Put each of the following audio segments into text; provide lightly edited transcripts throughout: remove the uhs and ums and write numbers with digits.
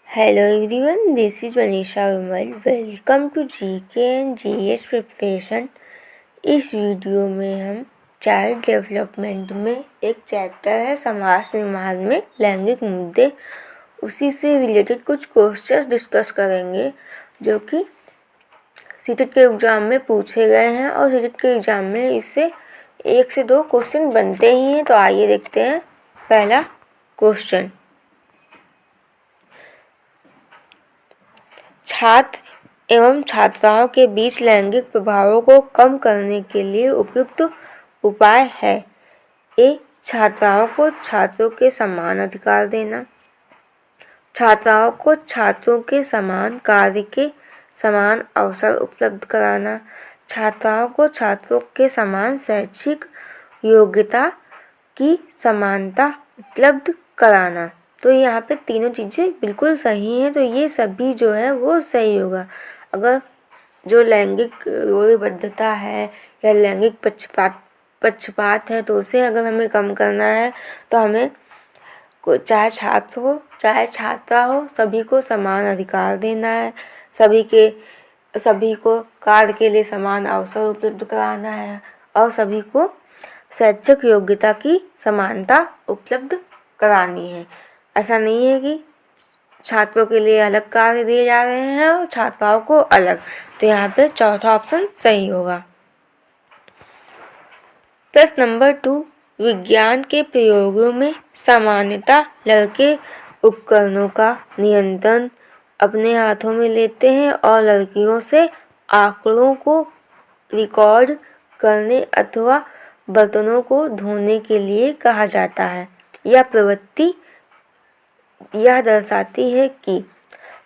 Hello everyone, this is Manisha Vimal. Welcome to GK and GS preparation. इस video में हम child development में एक चैप्टर है समाज निर्माण में लैंगिक मुद्दे, उसी से रिलेटेड कुछ क्वेश्चंस डिस्कस करेंगे जो कि सीटेट के एग्ज़ाम में पूछे गए हैं और सीटेट के एग्ज़ाम में इससे 1 से 2 क्वेश्चन बनते ही हैं। तो आइए देखते हैं पहला क्वेश्चन। छात्र एवं छात्राओं के बीच लैंगिक प्रभावों को कम करने के लिए उपयुक्त उपाय है। ए. छात्राओं को छात्रों के समान अधिकार देना। छात्राओं को छात्रों के समान कार्य के समान अवसर उपलब्ध कराना। छात्राओं को छात्रों के समान शैक्षिक योग्यता की समानता उपलब्ध कराना। तो यहाँ पे तीनों चीज़ें बिल्कुल सही हैं, तो ये सभी जो है वो सही होगा। अगर जो लैंगिक रूढ़िबद्धता है या लैंगिक पक्षपात है तो उसे अगर हमें कम करना है तो हमें चाहे छात्र हो चाहे छात्रा हो सभी को समान अधिकार देना है, सभी को कार्य के लिए समान अवसर उपलब्ध कराना है और सभी को शैक्षिक योग्यता की समानता उपलब्ध करानी है। ऐसा नहीं है कि छात्रों के लिए अलग कार्य दिए जा रहे हैं और छात्राओं को अलग। तो यहाँ पे चौथा ऑप्शन सही होगा। प्रश्न नंबर 2, विज्ञान के प्रयोगों में सामान्यतः लड़के उपकरणों का नियंत्रण अपने हाथों में लेते हैं और लड़कियों से आंकड़ों को रिकॉर्ड करने अथवा बर्तनों को धोने के लिए कहा जाता है। यह प्रवृत्ति यह दर्शाती है कि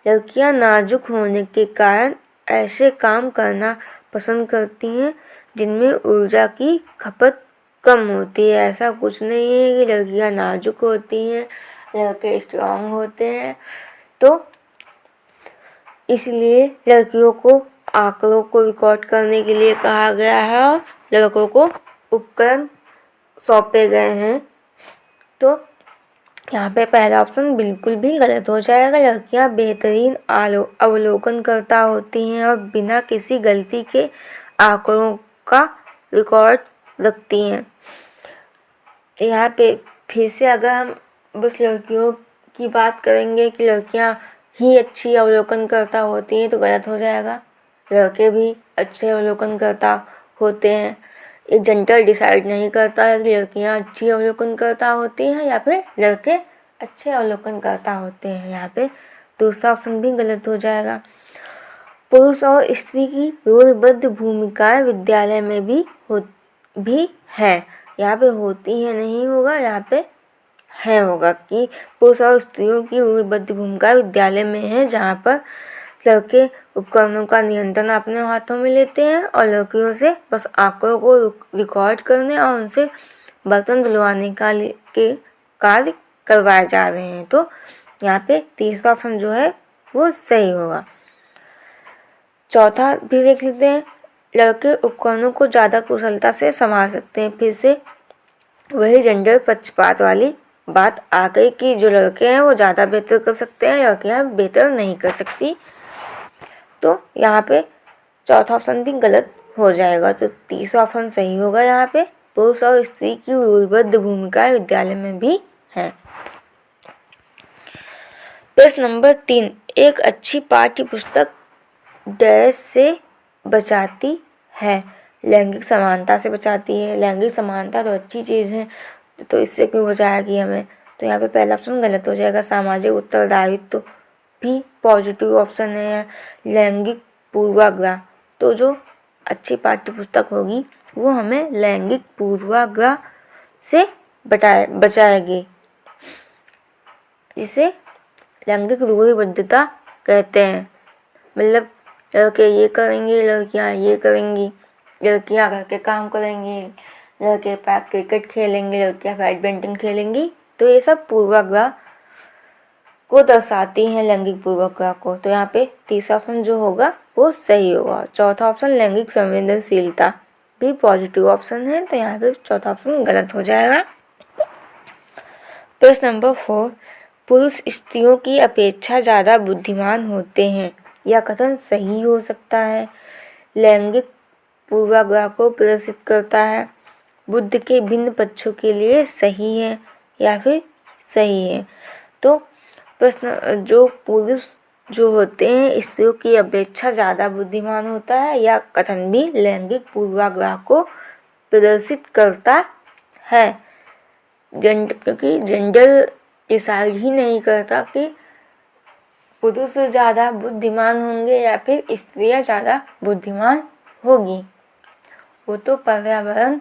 लड़कियां नाजुक होने के कारण ऐसे काम करना पसंद करती हैं जिनमें ऊर्जा की खपत कम होती है। ऐसा कुछ नहीं है कि लड़कियां नाजुक होती हैं, लड़के स्ट्रांग होते हैं। तो इसलिए लड़कियों को आंकड़ों को रिकॉर्ड करने के लिए कहा गया है और लड़कों को उपकरण सौंपे गए हैं। तो यहाँ पे पहला ऑप्शन बिल्कुल भी गलत हो जाएगा। लड़कियाँ बेहतरीन अवलोकनकर्ता होती हैं और बिना किसी गलती के आंकड़ों का रिकॉर्ड रखती हैं। यहाँ पे फिर से अगर हम बस लड़कियों की बात करेंगे कि लड़कियाँ ही अच्छी अवलोकनकर्ता होती हैं तो गलत हो जाएगा। लड़के भी अच्छे अवलोकनकर्ता होते हैं। एक जेंडर डिसाइड नहीं करता है कि लड़कियाँ अच्छी अवलोकनकर्ता होती हैं या फिर लड़के अच्छे अवलोकनकर्ता होते हैं। यहाँ पे दूसरा ऑप्शन भी गलत हो जाएगा। पुरुष और स्त्री की रूढ़िबद्ध भूमिकाएं विद्यालय में भी हैं। यहाँ पे होती है नहीं होगा, यहाँ पे है होगा कि पुरुष और स्त्रियों की रूढ़िबद्ध भूमिकाएं विद्यालय में है, जहाँ पर लड़के उपकरणों का नियंत्रण अपने हाथों में लेते हैं और लड़कियों से बस आंकड़ों को रिकॉर्ड करने और उनसे बर्तन धुलवाने के कार्य करवाए जा रहे हैं। तो यहाँ पे तीसरा ऑप्शन जो है वो सही होगा। चौथा भी देख लेते हैं। लड़के उपकरणों को ज़्यादा कुशलता से संभाल सकते हैं। फिर से वही जेंडर पक्षपात वाली बात आ गई कि जो लड़के हैं वो ज़्यादा बेहतर कर सकते हैं, लड़कियाँ बेहतर नहीं कर सकती। तो यहाँ पे चौथा ऑप्शन भी गलत हो जाएगा। तो तीसरा ऑप्शन सही होगा। यहाँ पे पुरुष और स्त्री की रूढ़िबद्ध भूमिकाएं विद्यालय में भी हैं। प्रश्न नंबर 3, एक अच्छी पाठ्य पुस्तक डैश से बचाती है। लैंगिक समानता से बचाती है। लैंगिक समानता तो अच्छी चीज़ है, तो इससे क्यों बचाया गया हमें? तो यहाँ पे पहला ऑप्शन गलत हो जाएगा। सामाजिक उत्तरदायित्व भी पॉजिटिव ऑप्शन है। लैंगिक पूर्वाग्रह, तो जो अच्छी पाठ्य पुस्तक होगी वो हमें लैंगिक पूर्वाग्रह से बचाएगी, जिसे लैंगिक रूढ़िबद्धता कहते हैं। मतलब लड़के ये करेंगे, लड़कियां ये करेंगी, लड़कियां घर के काम करेंगी, लड़के क्रिकेट खेलेंगे, लड़कियां बैडमिंटन खेलेंगी। तो ये सब पूर्वाग्रह को दर्शाती हैं, लैंगिक पूर्वाग्रह को। तो यहाँ पे तीसरा ऑप्शन जो होगा वो सही होगा। चौथा ऑप्शन लैंगिक संवेदनशीलता भी पॉजिटिव ऑप्शन है, तो यहाँ पे चौथा ऑप्शन गलत हो जाएगा। प्रश्न नंबर 4, पुरुष स्त्रियों की अपेक्षा ज़्यादा बुद्धिमान होते हैं। यह कथन सही हो सकता है। लैंगिक पूर्वाग्रह को प्रदर्शित करता है। बुद्ध के भिन्न पक्षों के लिए सही है या फिर सही है। तो प्रश्न, जो पुरुष जो होते हैं स्त्रियों की अपेक्षा ज़्यादा बुद्धिमान होता है, यह कथन भी लैंगिक पूर्वाग्रह को प्रदर्शित करता है। क्योंकि जेंडर डिसाइड ही नहीं करता कि पुरुष ज़्यादा बुद्धिमान होंगे या फिर स्त्रियाँ ज़्यादा बुद्धिमान होगी। वो तो पर्यावरण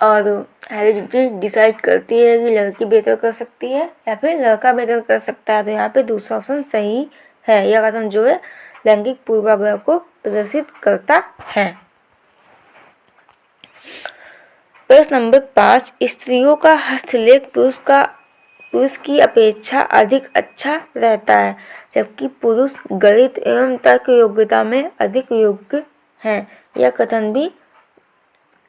और हेरिडिटी डिसाइड करती है कि लड़की बेहतर कर सकती है या फिर लड़का बेहतर कर सकता है। तो यहाँ पे दूसरा ऑप्शन सही है। यह कथन जो है लैंगिक पूर्वाग्रह को प्रदर्शित करता है। प्रश्न नंबर 5, स्त्रियों का हस्तलेख पुरुष की अपेक्षा अधिक अच्छा रहता है, जबकि पुरुष गणित एवं तर्क योग्यता में अधिक योग्य हैं। यह कथन भी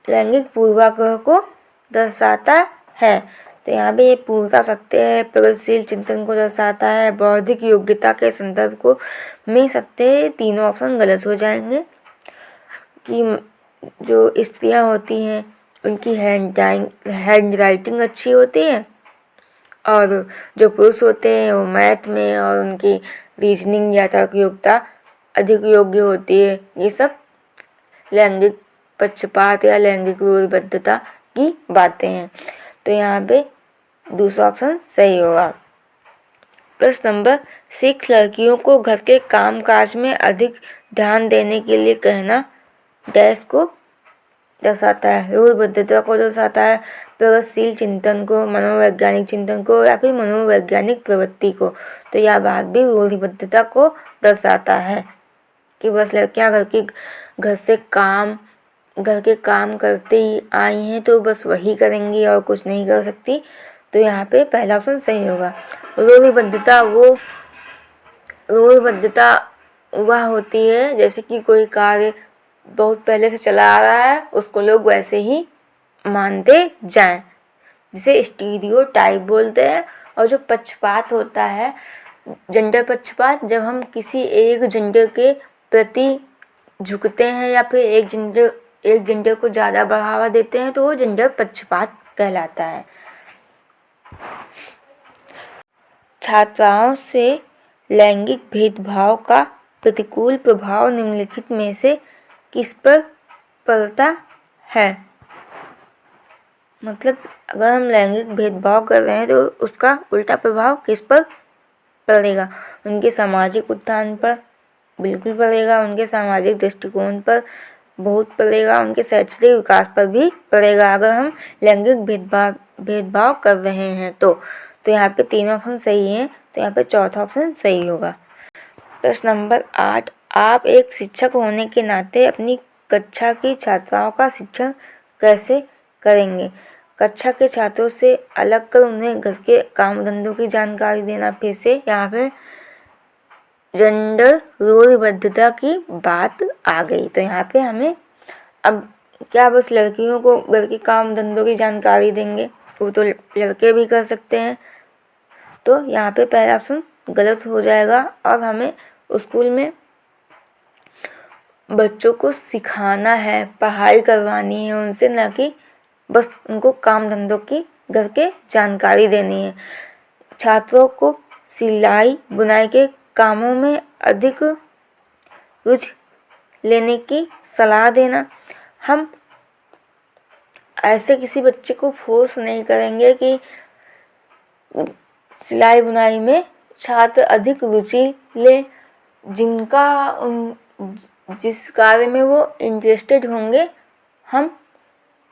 लैंगिक पूर्वाग्रह को दर्शाता है। तो यहाँ पे ये पूर्णता सत्य है, प्रगतिशील चिंतन को दर्शाता है, बौद्धिक योग्यता के संदर्भ को में सत्य। तीनों ऑप्शन गलत हो जाएंगे। कि जो स्त्रियाँ होती हैं उनकी हैंड राइटिंग अच्छी होती है और जो पुरुष होते हैं वो मैथ में और उनकी रीजनिंग या तर्क योग्यता अधिक योग्य होती है। ये सब लैंगिक पक्षपात या लैंगिक रूढ़िबद्धता की बातें हैं। तो यहाँ पे दूसरा ऑप्शन सही होगा। प्रश्न नंबर 6, लड़कियों को घर के काम काज में अधिक ध्यान देने के लिए कहना डैश को दर्शाता है। रूढ़िबद्धता को दर्शाता है, प्रगतिशील चिंतन को, मनोवैज्ञानिक चिंतन को या फिर मनोवैज्ञानिक प्रवृत्ति को। तो यह बात भी रूढ़िबद्धता को दर्शाता है कि बस लड़कियां घर के काम करते ही आई हैं तो बस वही करेंगी और कुछ नहीं कर सकती। तो यहाँ पे पहला ऑप्शन सही होगा। रूढ़िबद्धता वह होती है जैसे कि कोई कार्य बहुत पहले से चला आ रहा है उसको लोग वैसे ही मानते जाएं, जिसे स्टीरियोटाइप बोलते हैं। और जो पक्षपात होता है, जेंडर पक्षपात, जब हम किसी एक जेंडर के प्रति झुकते हैं या फिर एक जेंडर को ज़्यादा बढ़ावा देते हैं तो वो जेंडर पक्षपात कहलाता है। छात्राओं से लैंगिक भेदभाव का प्रतिकूल प्रभाव निम्नलिखित में से किस पर पड़ता है? मतलब अगर हम लैंगिक भेदभाव कर रहे हैं तो उसका उल्टा प्रभाव किस पर पड़ेगा? उनके सामाजिक उत्थान पर बिल्कुल पड़ेगा, उनके सामाजिक दृष्टिकोण पर बहुत पड़ेगा, उनके शैक्षणिक विकास पर भी पड़ेगा अगर हम लैंगिक भेदभाव कर रहे हैं तो यहाँ पे तीनों ऑप्शन सही हैं। तो यहाँ पे चौथा ऑप्शन सही होगा। प्रश्न नंबर 8, आप एक शिक्षक होने के नाते अपनी कक्षा की छात्राओं का शिक्षण कैसे करेंगे? कक्षा के छात्रों से अलग कर उन्हें घर के काम धंधों की जानकारी देना। फिर से यहाँ पे जेंडर रूढ़िबद्धता की बात आ गई। तो यहाँ पे हमें अब क्या बस लड़कियों को घर के काम धंधों की जानकारी देंगे? वो तो लड़के भी कर सकते हैं। तो यहाँ पे पहला ऑप्शन गलत हो जाएगा और हमें स्कूल में बच्चों को सिखाना है, पढ़ाई करवानी है उनसे, ना कि बस उनको काम धंधों की घर के जानकारी देनी है। छात्रों को सिलाई बुनाई के कामों में अधिक रुचि लेने की सलाह देना। हम ऐसे किसी बच्चे को फोर्स नहीं करेंगे कि सिलाई बुनाई में छात्र अधिक रुचि ले। जिस कार्य में वो इंटरेस्टेड होंगे हम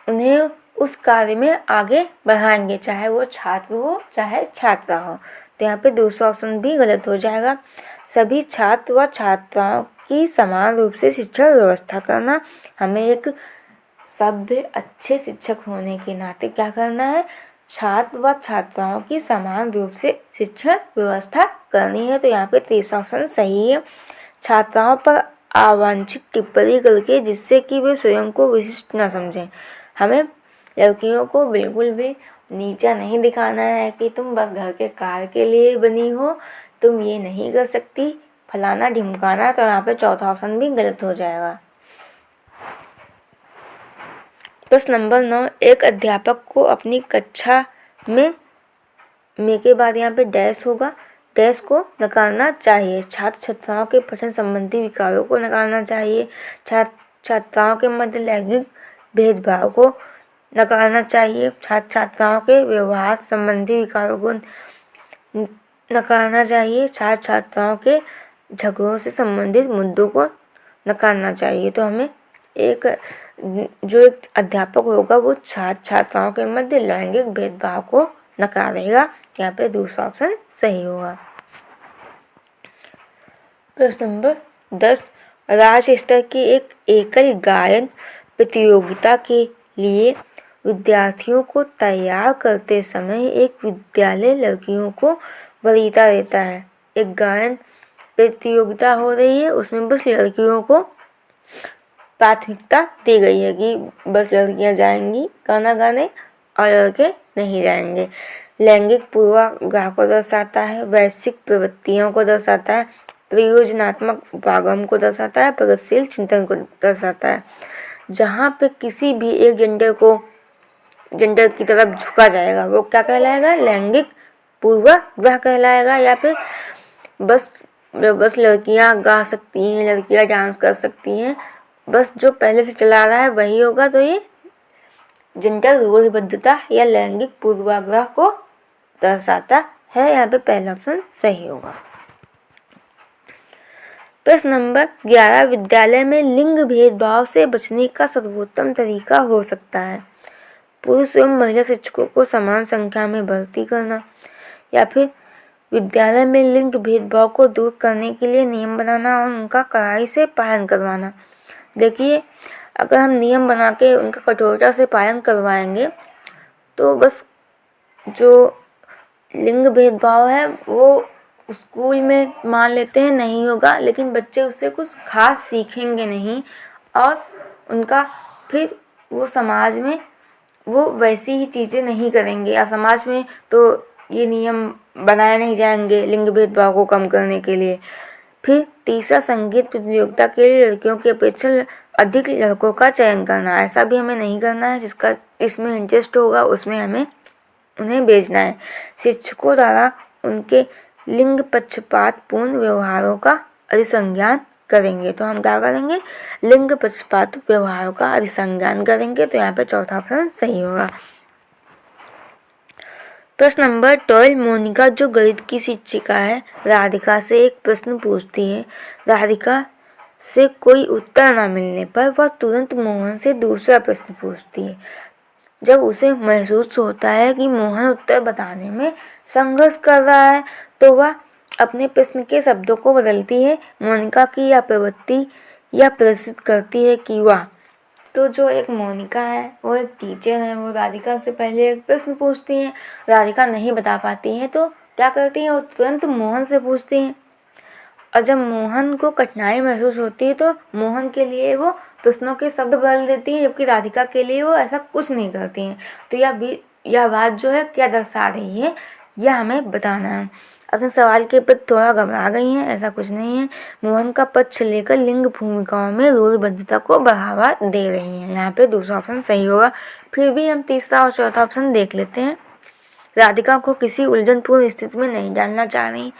उन्हें उस कार्य में आगे बढ़ाएंगे, चाहे वो छात्र हो चाहे छात्रा हो। तो यहाँ पे दूसरा ऑप्शन भी गलत हो जाएगा। सभी छात्र व छात्राओं की समान रूप से शिक्षण व्यवस्था करना। हमें एक सभ्य अच्छे शिक्षक होने के नाते क्या करना है? छात्र व छात्राओं की समान रूप से शिक्षण व्यवस्था करनी है। तो यहाँ पे तीसरा ऑप्शन सही है। छात्राओं पर अवांछित टिप्पणी करके जिससे कि वे स्वयं को विशिष्ट न समझें। हमें लड़कियों को बिल्कुल भी नीचा नहीं दिखाना है कि तुम बस घर के कार्य के लिए बनी हो, तुम ये नहीं कर सकती, फलाना ढिमकाना। तो यहाँ पे चौथा ऑप्शन भी गलत हो जाएगा। प्रश्न नंबर 9, एक अध्यापक को अपनी कक्षा में के बाद यहाँ पे डैश होगा, डैश को नकारना चाहिए। छात्र छात्राओं के पठन संबंधी विकारों को नकारना चाहिए। छात्र छात्राओं के मध्य लैंगिक भेदभाव को नकारना चाहिए। छात्र छात्राओं के व्यवहार संबंधी विकारों को नकारना चाहिए। छात्र छात्राओं के झगड़ों से संबंधित मुद्दों को नकारना चाहिए। तो हमें एक अध्यापक होगा वो छात्र छात्राओं के मध्य लैंगिक भेदभाव को नकारेगा। यहाँ पे दूसरा ऑप्शन सही होगा। प्रश्न नंबर 10, राज्य स्तर की एक एकल गायन प्रतियोगिता के लिए विद्यार्थियों को तैयार करते समय एक विद्यालय लड़कियों को वरीयता देता है। एक गायन प्रतियोगिता हो रही है, उसमें बस लड़कियों को प्राथमिकता दी गई है कि बस लड़कियां जाएंगी गाना गाने और लड़के नहीं जाएंगे। लैंगिक पूर्वाग्रह को दर्शाता है, वैश्विक प्रवृत्तियों को दर्शाता है, प्रयोजनात्मक उपागम को दर्शाता है, प्रगतिशील चिंतन को दर्शाता है। जहाँ पे किसी भी एक जेंडर की तरफ झुका जाएगा वो क्या कहलाएगा? लैंगिक पूर्वाग्रह कहलाएगा। या फिर बस लड़कियां गा सकती हैं, लड़कियां डांस कर सकती हैं, बस जो पहले से चला रहा है वही होगा। तो ये जेंडर रूढ़िबद्धता या लैंगिक पूर्वाग्रह को दर्शाता है। यहाँ पे पहला ऑप्शन सही होगा। प्रश्न नंबर 11, विद्यालय में लिंग भेदभाव से बचने का सर्वोत्तम तरीका हो सकता है पुरुष एवं महिला शिक्षकों को समान संख्या में भर्ती करना, या फिर विद्यालय में लिंग भेदभाव को दूर करने के लिए नियम बनाना और उनका कड़ाई से पालन करवाना। देखिए, अगर हम नियम बना के उनका कठोरता से पालन करवाएंगे तो बस जो लिंग भेदभाव है वो स्कूल में मान लेते हैं नहीं होगा, लेकिन बच्चे उससे कुछ खास सीखेंगे नहीं और उनका फिर वो समाज में वो वैसी ही चीज़ें नहीं करेंगे। और समाज में तो ये नियम बनाए नहीं जाएंगे लिंग भेदभाव को कम करने के लिए। फिर तीसरा, संगीत प्रतियोगिता के लिए लड़कियों की अपेक्षा अधिक लड़कों का चयन करना। ऐसा भी हमें नहीं करना है, जिसका इसमें इंटरेस्ट होगा उसमें हमें उन्हें भेजना है। शिक्षकों द्वारा उनके लिंग पक्षपातपूर्ण व्यवहारों का अधिसंज्ञान करेंगे। तो हम क्या करेंगे? लिंग पक्षपात व्यवहारों का अधिसंज्ञान करेंगे। तो यहाँ पे चौथा ऑप्शन सही होगा। प्रश्न नंबर 12, मोनिका जो गणित की शिक्षिका है राधिका से एक प्रश्न पूछती है। राधिका से कोई उत्तर न मिलने पर वह तुरंत मोहन से दूसरा प्रश्न पूछती है। जब उसे महसूस होता है कि मोहन उत्तर बताने में संघर्ष कर रहा है तो वह अपने प्रश्न के शब्दों को बदलती है। मोनिका की यह प्रवृत्ति यह प्रदर्शित करती है कि वह तो जो एक मोनिका है वो एक टीचर है, वो राधिका से पहले एक प्रश्न पूछती हैं, राधिका नहीं बता पाती हैं तो क्या करती हैं? वो तुरंत मोहन से पूछती हैं। और जब मोहन को कठिनाई महसूस होती है तो मोहन के लिए वो प्रश्नों के शब्द बदल देती हैं, जबकि राधिका के लिए वो ऐसा कुछ नहीं करती हैं। तो यह बात जो है क्या दर्शा रही है, यह हमें बताना है। अपने सवाल के प्रति थोड़ा घबरा गई हैं, ऐसा कुछ नहीं है। मोहन का पक्ष लेकर लिंग भूमिकाओं में रूढ़िबद्धता को बढ़ावा दे रही हैं। यहाँ पे दूसरा ऑप्शन सही होगा। फिर भी हम तीसरा और चौथा ऑप्शन देख लेते हैं। राधिका को किसी उलझनपूर्ण स्थिति में नहीं डालना चाह रही,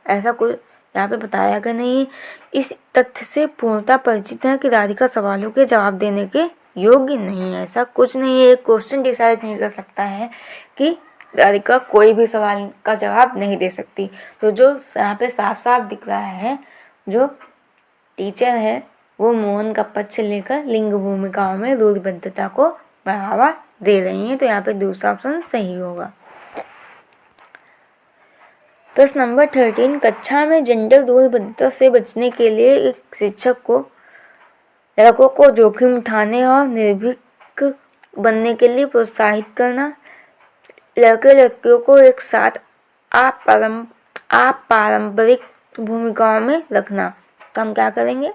ऐसा कुछ यहाँ पे बताया गया नहीं। इस तथ्य से पूर्णतः परिचित है कि राधिका सवालों के जवाब देने के योग्य नहीं है, ऐसा कुछ नहीं है। एक क्वेश्चन डिसाइड नहीं कर सकता है कि राधिका कोई भी सवाल का जवाब नहीं दे सकती। तो जो यहाँ पे साफ साफ दिख रहा है, जो टीचर है वो मोहन का पक्ष लेकर लिंग भूमिकाओं में रूढ़िबद्धता को बढ़ावा दे रही हैं। तो यहाँ पे दूसरा ऑप्शन सही होगा। प्रश्न नंबर 13, कक्षा में जेंडर रूढ़िबद्धता से बचने के लिए एक शिक्षक को लड़कों को जोखिम उठाने और निर्भीक बनने के लिए प्रोत्साहित करना, लड़के लड़कियों को एक साथ अपारंपरिक भूमिकाओं में रखना। तो हम क्या करेंगे?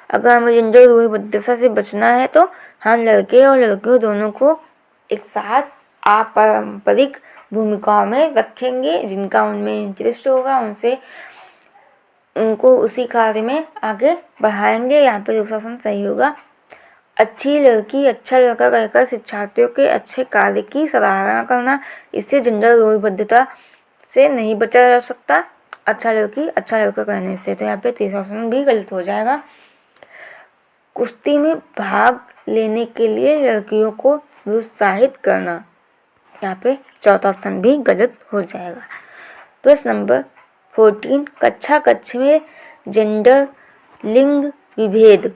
अगर हमें जेंडर रूढ़िबद्धता से बचना है तो हम लड़के और लड़कियों दोनों को एक साथ अपारंपरिक भूमिकाओं में रखेंगे, जिनका उनमें इंटरेस्ट होगा उनको उसी कार्य में आगे बढ़ाएंगे। यहाँ पे दूसरा ऑप्शन सही होगा। अच्छी लड़की अच्छा लड़का कहकर शिक्षार्थियों के अच्छे कार्य की सराहना करना, इससे जेंडर रूढ़िबद्धता से नहीं बचा जा सकता अच्छा लड़की अच्छा लड़का कहने से। तो यहाँ पे तीसरा ऑप्शन भी गलत हो जाएगा। कुश्ती में भाग लेने के लिए लड़कियों को प्रोत्साहित करना, यहाँ पे चौथा ऑप्शन भी गलत हो जाएगा। प्रश्न नंबर 14, कक्षा में जेंडर लिंग विभेद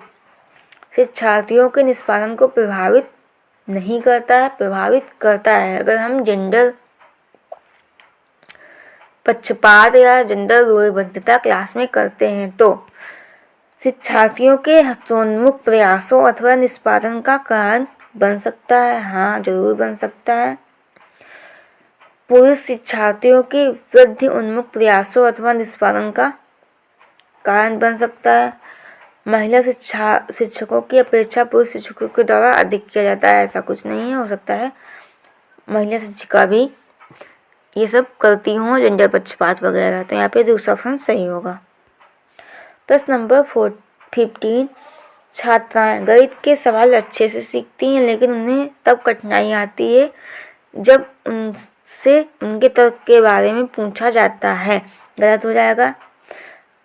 शिक्षार्थियों के निष्पादन को प्रभावित नहीं करता है, प्रभावित करता है। अगर हम जेंडर पक्षपात या जेंडर रूढ़िबद्धता क्लास में करते हैं तो शिक्षार्थियों के हतोन्मुख प्रयासों अथवा निष्पादन का कारण बन सकता है। हाँ, जरूर बन सकता है। पुरुष शिक्षार्थियों के वृद्धि उन्मुख प्रयासों अथवा निष्पादन का कारण बन सकता है। महिला शिक्षकों की अपेक्षा पुरुष शिक्षकों के द्वारा अधिक किया जाता है, ऐसा कुछ नहीं है। हो सकता है महिला शिक्षिका भी ये सब करती हों, जेंडर पक्षपात वगैरह। तो यहाँ पे दूसरा ऑप्शन सही होगा। प्रश्न नंबर 15, छात्राएं गणित के सवाल अच्छे से सीखती हैं, लेकिन उन्हें तब कठिनाई आती है जब उनसे उनके तर्क के बारे में पूछा जाता है। गलत हो जाएगा।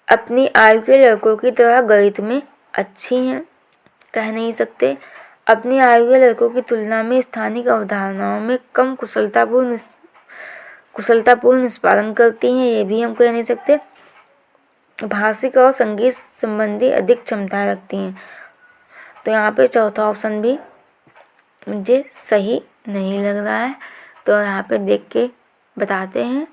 अपनी आयु के लड़कों की तरह गणित में अच्छी हैं, कह नहीं सकते। अपनी आयु के लड़कों की तुलना में स्थानिक अवधारणाओं में कम कुशलतापूर्ण निष्पादन करती हैं, ये भी हम कह नहीं सकते। भाषिक और संगीत संबंधी अधिक क्षमताएं रखती हैं। तो यहाँ पे चौथा ऑप्शन भी मुझे सही नहीं लग रहा है। तो यहाँ पे देख के बताते हैं।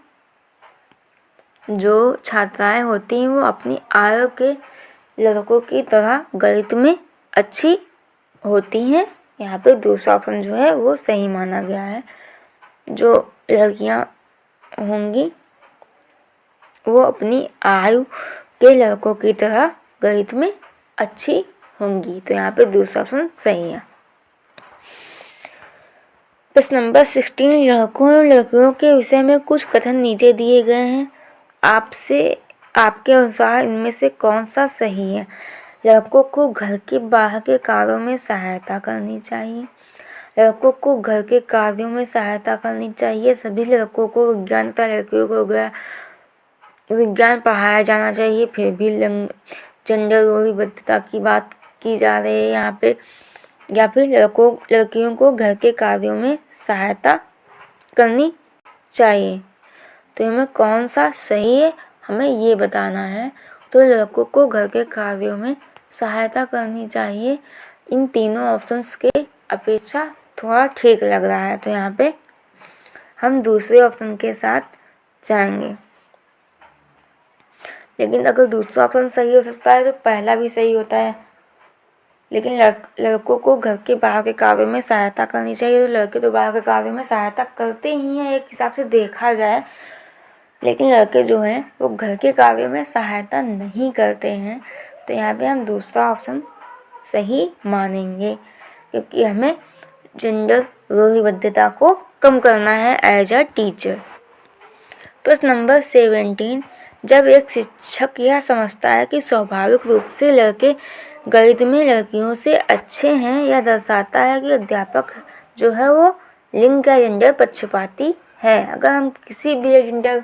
जो छात्राएं होती हैं वो अपनी आयु के लड़कों की तरह गणित में अच्छी होती हैं। यहाँ पे दूसरा ऑप्शन जो है वो सही माना गया है। जो लड़कियां होंगी वो अपनी आयु के लड़कों की तरह गणित में अच्छी होंगी। तो यहाँ पे दूसरा ऑप्शन सही है। प्रश्न नंबर 16, लड़कों और लड़कियों के विषय में कुछ कथन नीचे दिए गए हैं, आपके अनुसार इनमें से कौन सा सही है। लड़कों को घर के बाहर के कार्यों में सहायता करनी चाहिए। लड़कों को घर के कार्यों में सहायता करनी चाहिए। सभी लड़कों को विज्ञान तथा लड़कियों को विज्ञान पढ़ाया जाना चाहिए। फिर भी जेंडर रूढ़िबद्धता की बात की जा रही है यहाँ पे। या फिर लड़कियों को घर के कार्यों में सहायता करनी चाहिए। तो हमें कौन सा सही है हमें ये बताना है। तो लड़कों को घर के कार्यों में सहायता करनी चाहिए इन तीनों ऑप्शंस के अपेक्षा थोड़ा ठीक लग रहा है। तो यहाँ पे हम दूसरे ऑप्शन के साथ जाएंगे। लेकिन अगर दूसरा ऑप्शन सही हो सकता है तो पहला भी सही होता है। लेकिन लड़कों को घर के बाहर के कार्यों में सहायता करनी चाहिए। तो लड़के तो बाहर के कार्यों में सहायता करते ही हैं एक हिसाब से देखा जाए, लेकिन लड़के जो हैं वो घर के कार्यों में सहायता नहीं करते हैं। तो यहाँ पे हम दूसरा ऑप्शन सही मानेंगे, क्योंकि हमें जेंडर रूढ़िबद्धता को कम करना है एज अ टीचर। प्रश्न नंबर 17, जब एक शिक्षक यह समझता है कि स्वाभाविक रूप से लड़के गणित में लड़कियों से अच्छे हैं, यह दर्शाता है कि अध्यापक जो है वो लिंग या जेंडर पक्षपाती है। अगर हम किसी भी जेंडर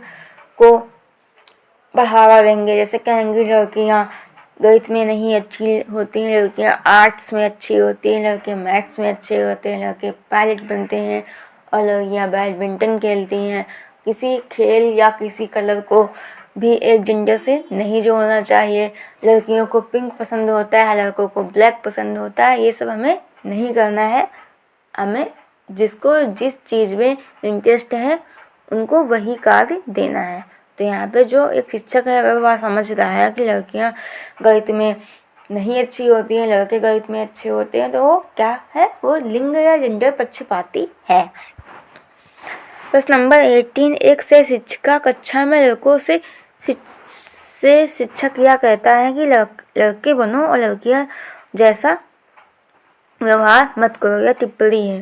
को बढ़ावा देंगे, जैसे कहेंगे लड़कियाँ गणित में नहीं अच्छी होती हैं, लड़कियाँ आर्ट्स में अच्छी होती हैं, लड़के मैथ्स में अच्छे होते हैं, लड़के पायलट बनते हैं और लड़कियाँ बैडमिंटन खेलती हैं। किसी खेल या किसी कलर को भी एक जेंडर से नहीं जोड़ना चाहिए। लड़कियों को पिंक पसंद होता है, लड़कों को ब्लैक पसंद होता है, ये सब हमें नहीं करना है। हमें जिसको जिस चीज़ में इंटरेस्ट है उनको वही कार्य देना है। तो यहाँ पे जो एक शिक्षक है अगर वह समझ रहा है कि लड़कियाँ गणित में नहीं अच्छी होती हैं, लड़के गणित में अच्छे होते हैं, तो वो क्या है, वो लिंग या जेंडर पक्षपाती है। प्रश्न नंबर 18, एक से शिक्षिका कक्षा में लड़कों से शिक्षक यह कहता है कि लड़के बनो और लड़कियां जैसा व्यवहार मत करो, यह टिप्पणी है।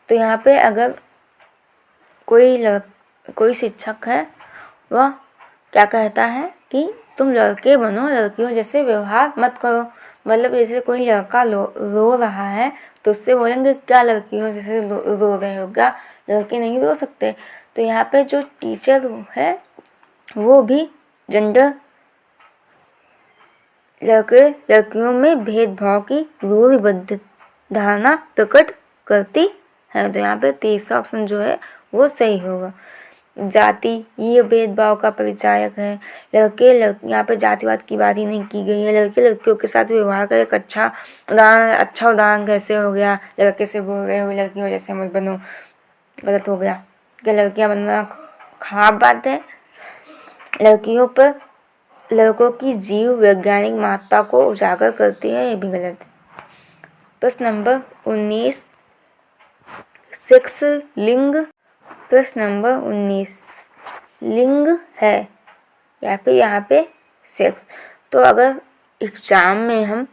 तो यहाँ पे अगर कोई शिक्षक है वह क्या कहता है कि तुम लड़के बनो, लड़कियों जैसे व्यवहार मत करो। मतलब जैसे कोई लड़का रो रहा है तो उससे बोलेंगे क्या लड़कियों जैसे रो रहे हो, क्या लड़के नहीं रो सकते। तो यहाँ पे जो टीचर है वो भी जेंडर लड़के लड़कियों में भेदभाव की रूढ़िबद्ध धारणा प्रकट करती है। तो यहाँ पे तीसरा ऑप्शन जो है वो सही होगा। जाति ये भेदभाव का परिचायक है। यहाँ पे जातिवाद की बात ही नहीं की गई है। लड़के लड़कियों के साथ व्यवहार का एक अच्छा उदाहरण कैसे हो गया, लड़के से बोल रहे हो लड़कियों जैसे मत बनो, गलत हो गया। क्या लड़कियां बनना खराब बात है? लड़कियों पर लड़कों की जीव वैज्ञानिक महत्ता को उजागर करती है, ये भी गलत है। प्रश्न नंबर 19 सेक्स लिंग। प्रश्न नंबर 19 लिंग है या फिर यहाँ पे सेक्स। तो अगर एग्जाम में हम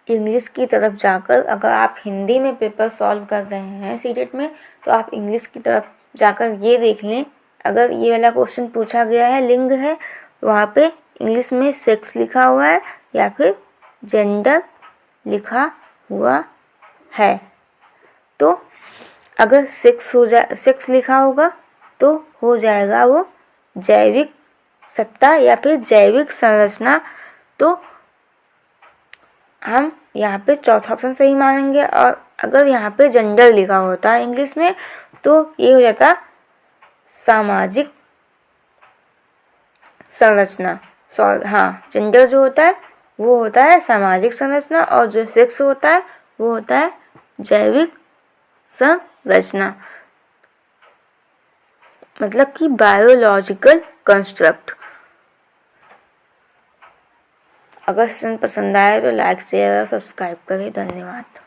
इंग्लिश की तरफ जाकर, अगर आप हिंदी में पेपर सॉल्व कर रहे हैं सीटेट में, तो आप इंग्लिश की तरफ जाकर ये देख लें, अगर ये वाला क्वेश्चन पूछा गया है लिंग है तो वहाँ पे इंग्लिश में सेक्स लिखा हुआ है या फिर जेंडर लिखा हुआ है। तो अगर सेक्स लिखा होगा तो हो जाएगा वो जैविक सत्ता या फिर जैविक संरचना। तो हम यहाँ पे चौथा ऑप्शन सही मानेंगे। और अगर यहाँ पे जेंडर लिखा होता है इंग्लिश में तो ये हो जाता सामाजिक संरचना। हाँ, जेंडर जो होता है वो होता है सामाजिक संरचना और जो सेक्स होता है वो होता है जैविक संरचना, मतलब कि बायोलॉजिकल कंस्ट्रक्ट। अगर सेशन पसंद आए तो लाइक शेयर और सब्सक्राइब करें। धन्यवाद।